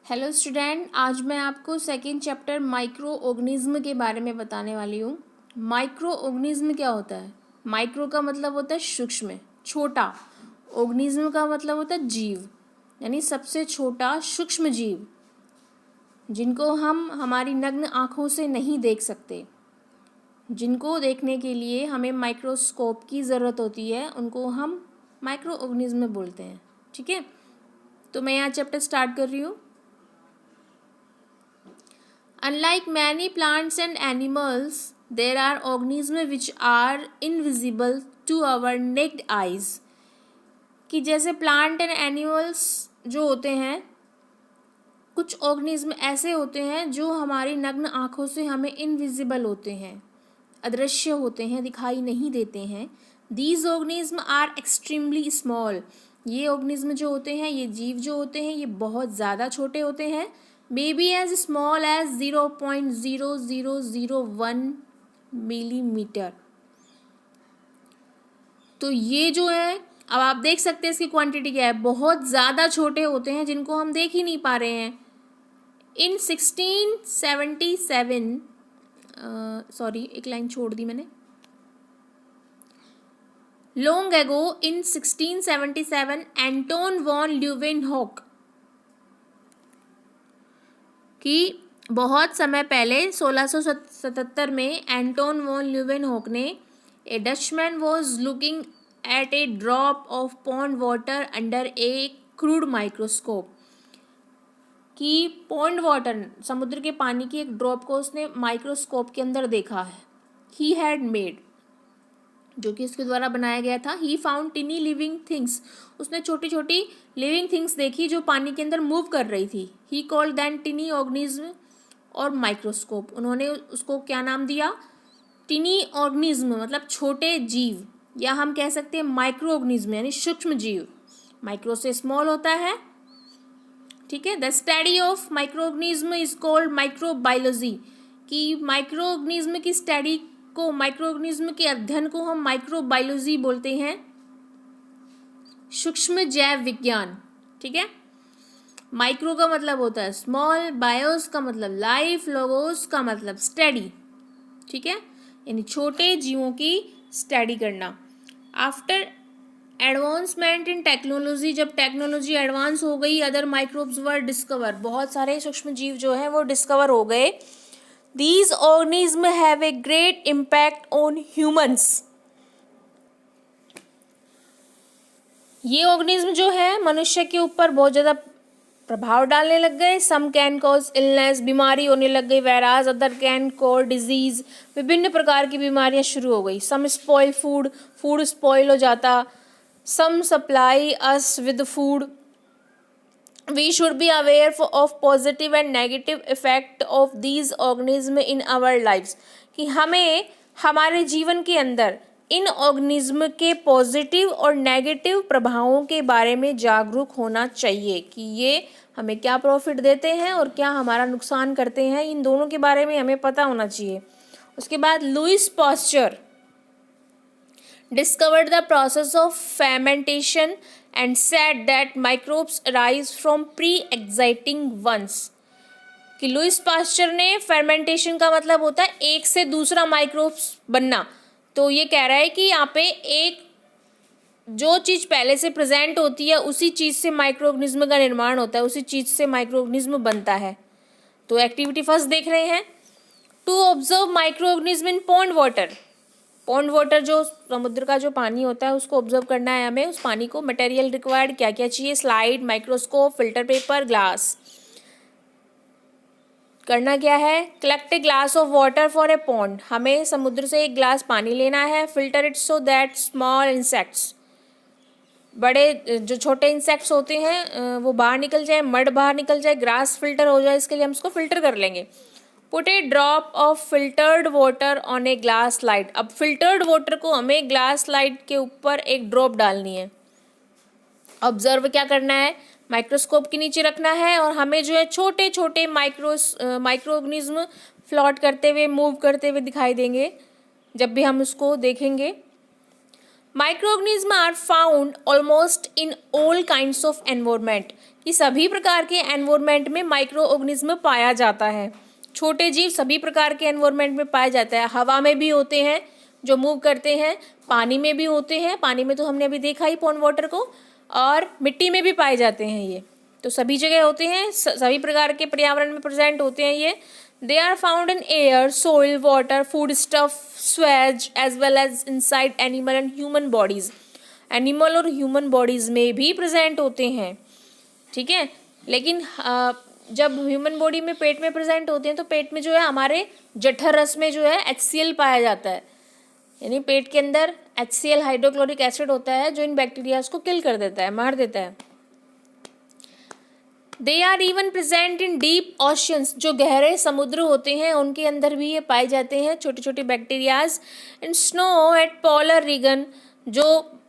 Hello student, आज मैं आपको सेकेंड चैप्टर माइक्रो ऑर्गेनिज्म के बारे में बताने वाली हूँ। माइक्रो ऑर्गेनिज्म क्या होता है? माइक्रो का मतलब होता है सूक्ष्म, छोटा। ऑर्गेनिज्म का मतलब होता है जीव, यानी सबसे छोटा सूक्ष्म जीव, जिनको हम हमारी नग्न आँखों से नहीं देख सकते। जिनको देखने के लिए हमें माइक्रोस्कोप की ज़रूरत होती है, उनको हम माइक्रो ऑर्गेनिज्म बोलते हैं। ठीक है, तो मैं यहाँ चैप्टर स्टार्ट कर रही हूँ। Unlike many plants and animals, there are organisms which are invisible to our naked eyes. कि जैसे प्लांट एंड एनिमल्स जो होते हैं, कुछ ऑर्गेनिज्म ऐसे होते हैं जो हमारी नग्न आँखों से हमें इनविजिबल होते हैं, अदृश्य होते हैं, दिखाई नहीं देते हैं। These organisms are extremely small. ये ऑर्गेनिज्म जो होते हैं, ये जीव जो होते हैं, ये बहुत ज़्यादा छोटे होते हैं। Maybe as small as 0.0001 millimetre. तो ये जो है, अब आप देख सकते हैं इसकी क्वांटिटी क्या है, बहुत ज़्यादा छोटे होते हैं जिनको हम देख ही नहीं पा रहे हैं। इन 1677 सॉरी, एक लाइन छोड़ दी मैंने। लॉन्ग एगो इन 1677 एंटोन वॉन ल्यूवेनहॉक, कि बहुत समय पहले 1677 में एंटोन वॉन ल्यूवेनहॉक ने, a Dutchman was looking at a drop of pond water under a crude microscope, कि पॉन्ड वाटर, समुद्र के पानी की एक ड्रॉप को उसने माइक्रोस्कोप के अंदर देखा है। ही हैड मेड, जो कि इसके द्वारा बनाया गया था। ही फाउंड टिनी लिविंग थिंग्स, उसने छोटी छोटी लिविंग थिंग्स देखी जो पानी के अंदर मूव कर रही थी। He called then tiny organism और माइक्रोस्कोप, उन्होंने उसको क्या नाम दिया? टिनी ऑर्गेनिज्म मतलब छोटे जीव, या हम कह सकते हैं माइक्रो ऑर्गेनिज्म यानी सूक्ष्म जीव। माइक्रो से स्मॉल होता है। ठीक है, the study of micro organism is called microbiology, कि माइक्रो ऑर्गेनिज्म की स्टडी को, माइक्रो ऑर्गेनिज्म के अध्ययन को हम माइक्रोबायोलॉजी बोलते हैं, सूक्ष्म जैव विज्ञान। ठीक है, माइक्रो का मतलब होता है स्मॉल, बायोस का मतलब लाइफ, लोगोस का मतलब स्टडी। ठीक है, यानी छोटे जीवों की स्टडी करना। आफ्टर एडवांसमेंट इन टेक्नोलॉजी, जब टेक्नोलॉजी एडवांस हो गई, अदर माइक्रोब्स वर डिस्कवर, बहुत सारे सूक्ष्म जीव जो हैं वो डिस्कवर हो गए। These organisms have a great impact on humans. ये ऑर्गेनिज्म जो है मनुष्य के ऊपर बहुत ज़्यादा प्रभाव डालने लग गए। सम कैन कॉज इलनेस, बीमारी होने लग गई। whereas other can cause disease, विभिन्न प्रकार की बीमारियां शुरू हो गई। Some spoil food, food spoil हो जाता। Some supply us with food. We should be aware of positive and negative effect of these organisms in our lives, कि हमें हमारे जीवन के अंदर इन ऑर्गेनिज्म के पॉजिटिव और नेगेटिव प्रभावों के बारे में जागरूक होना चाहिए, कि ये हमें क्या प्रॉफिट देते हैं और क्या हमारा नुकसान करते हैं, इन दोनों के बारे में हमें पता होना चाहिए। उसके बाद Lewis pasture discovered the process of fermentation and said that microbes arise from pre-exciting ones, कि लुईस पास्चर ने, फर्मेंटेशन का मतलब होता है एक से दूसरा माइक्रोब्स बनना, तो ये कह रहा है कि यहाँ पे एक जो चीज़ पहले से प्रेजेंट होती है उसी चीज़ से माइक्रो ऑर्गेनिज्म का निर्माण होता है, उसी चीज़ से माइक्रो ऑर्गेनिज्म बनता है। तो एक्टिविटी फर्स्ट देख रहे हैं, to observe micro organism in pond water. Pond water जो समुद्र का जो पानी होता है उसको ऑब्जर्व करना है हमें, उस पानी को। मटेरियल रिक्वायर्ड, क्या क्या चाहिए? Slide, microscope, filter paper, glass. करना क्या है? Collect a glass of water for a pond, हमें समुद्र से एक ग्लास पानी लेना है। Filter it so that small insects, बड़े जो छोटे इंसेक्ट्स होते हैं वो बाहर निकल जाए, मड बाहर निकल जाए, ग्रास फिल्टर हो जाए, इसके लिए हम उसको फिल्टर कर लेंगे। Put A drop of filtered water on a glass slide, अब फिल्टर्ड वाटर को हमें ग्लास स्लाइड के ऊपर एक ड्रॉप डालनी है। ऑब्जर्व क्या करना है? माइक्रोस्कोप के नीचे रखना है और हमें जो है छोटे छोटे माइक्रो ऑर्गेनिज्म फ्लोट करते हुए, मूव करते हुए दिखाई देंगे जब भी हम उसको देखेंगे। Microorganism are found almost in all kinds of environment, कि सभी प्रकार के एनवायरनमेंट में माइक्रो ऑर्गेनिज्म पाया जाता है। छोटे जीव सभी प्रकार के एनवायरनमेंट में पाया जाता है। हवा में भी होते हैं जो मूव करते हैं, पानी में भी होते हैं, पानी में तो हमने अभी देखा ही पॉन्ड वाटर को, और मिट्टी में भी पाए जाते हैं। ये तो सभी जगह होते हैं, सभी प्रकार के पर्यावरण में प्रेजेंट होते हैं ये। They are found in air, soil, water, food stuff, sewage as well as inside animal and human bodies. Animal और ह्यूमन बॉडीज में भी प्रेजेंट होते हैं, ठीक है। लेकिन जब ह्यूमन बॉडी में पेट में प्रेजेंट होते हैं तो पेट में जो है हमारे जठर रस में जो है HCl पाया जाता है, यानी पेट के अंदर HCl हाइड्रोक्लोरिक एसिड होता है जो इन बैक्टीरियाज को किल कर देता है, मार देता है। They are even present in deep oceans, जो गहरे समुद्र होते हैं उनके अंदर भी ये पाए जाते हैं छोटे छोटे bacterias. In snow at polar region, जो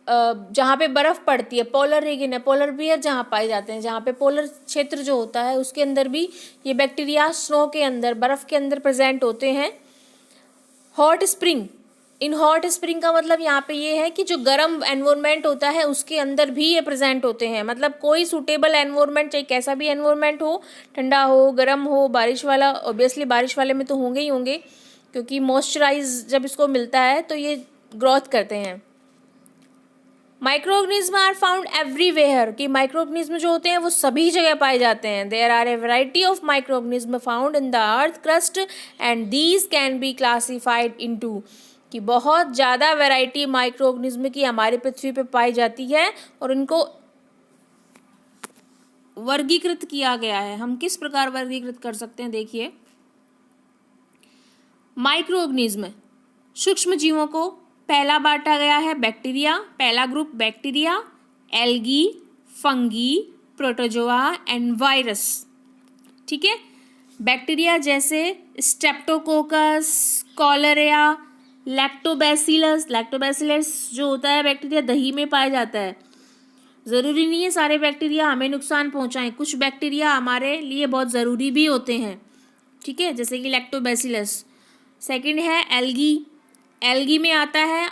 जहाँ पे बर्फ़ पड़ती है, पोलर रीजन है, पोलर बियर जहाँ पाए जाते हैं, जहाँ पे पोलर क्षेत्र जो होता है उसके अंदर भी ये बैक्टीरिया स्नो के अंदर, बर्फ़ के अंदर प्रेजेंट होते हैं। Hot spring, in hot spring का मतलब यहाँ पे ये है कि जो गर्म एनवायरनमेंट होता है उसके अंदर भी ये प्रेजेंट होते हैं। मतलब कोई सूटेबल एनवायरनमेंट, चाहे कैसा भी एनवायरनमेंट हो, ठंडा हो, गर्म हो, बारिश वाला, ऑब्वियसली बारिश वाले में तो होंगे ही होंगे क्योंकि मॉइस्चराइज जब इसको मिलता है तो ये ग्रोथ करते हैं। Micro organism are found everywhere, कि माइक्रो ऑर्गेनिज्म जो होते हैं वो सभी जगह पाए जाते हैं। There are a variety of micro organism found in the earth crust and these can be classified into, कि बहुत ज़्यादा वैरायटी माइक्रो ऑर्गेनिज्म की हमारी पृथ्वी पे पाई जाती है और इनको वर्गीकृत किया गया है। हम किस प्रकार वर्गीकृत कर सकते हैं, देखिए। माइक्रो ऑर्गेनिज्म सूक्ष्म जीवों को पहला बांटा गया है बैक्टीरिया, पहला group bacteria, algae, fungi, protozoa and virus, ठीक है। बैक्टीरिया जैसे स्ट्रेप्टोकोकस, कॉलरिया, लैक्टोबैसिलस, लैक्टोबैसिलस जो होता है बैक्टीरिया दही में पाया जाता है। ज़रूरी नहीं है सारे बैक्टीरिया हमें नुकसान पहुंचाएं, कुछ बैक्टीरिया हमारे लिए बहुत ज़रूरी भी होते हैं, ठीक है, जैसे कि लैक्टोबैसिलस। सेकंड है एल्गी, एल्गी में आता है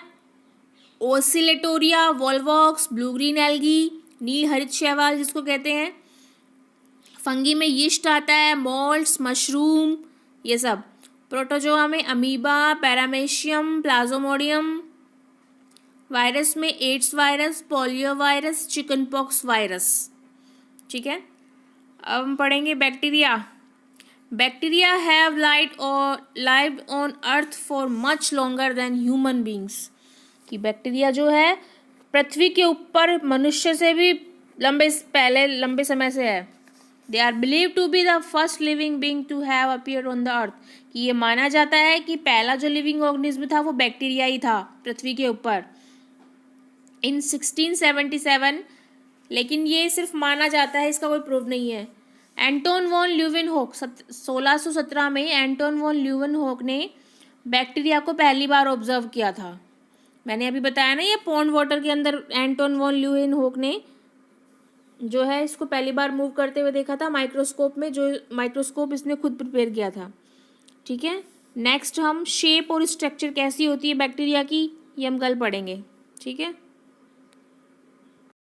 Oscillatoria, Volvox, blue green algae, नील हरित शैवाल जिसको कहते हैं। फंगी में यीस्ट आता है, मोल्ड्स, मशरूम, ये सब। प्रोटोजोआ में अमीबा, पैरामेशियम, प्लाज्मोडियम। वायरस में AIDS virus, polio virus, chicken pox virus, ठीक है। अब हम पढ़ेंगे bacteria. Bacteria have lived on earth for much longer than human beings, कि बैक्टीरिया जो है पृथ्वी के ऊपर मनुष्य से भी लंबे समय से है। They are believe to be the first living being to have appeared on the earth, कि ये माना जाता है कि पहला जो लिविंग ऑर्गेनिज्म था वो बैक्टीरिया ही था पृथ्वी के ऊपर इन 1677, लेकिन ये सिर्फ माना जाता है, इसका कोई प्रूफ नहीं है। एंटोन वॉन ल्यूवेनहोक 1617 में एंटोन वॉन ल्यूवेनहोक ने बैक्टीरिया को पहली बार ऑब्जर्व किया था। मैंने अभी बताया ना, ये पॉन्ड वाटर के अंदर एंटोन वॉन ल्यूवेनहोक ने जो है इसको पहली बार मूव करते हुए देखा था माइक्रोस्कोप में, जो माइक्रोस्कोप इसने खुद प्रिपेयर किया था, ठीक है। नेक्स्ट हम शेप और स्ट्रक्चर कैसी होती है बैक्टीरिया की, ये हम कल पढ़ेंगे, ठीक है।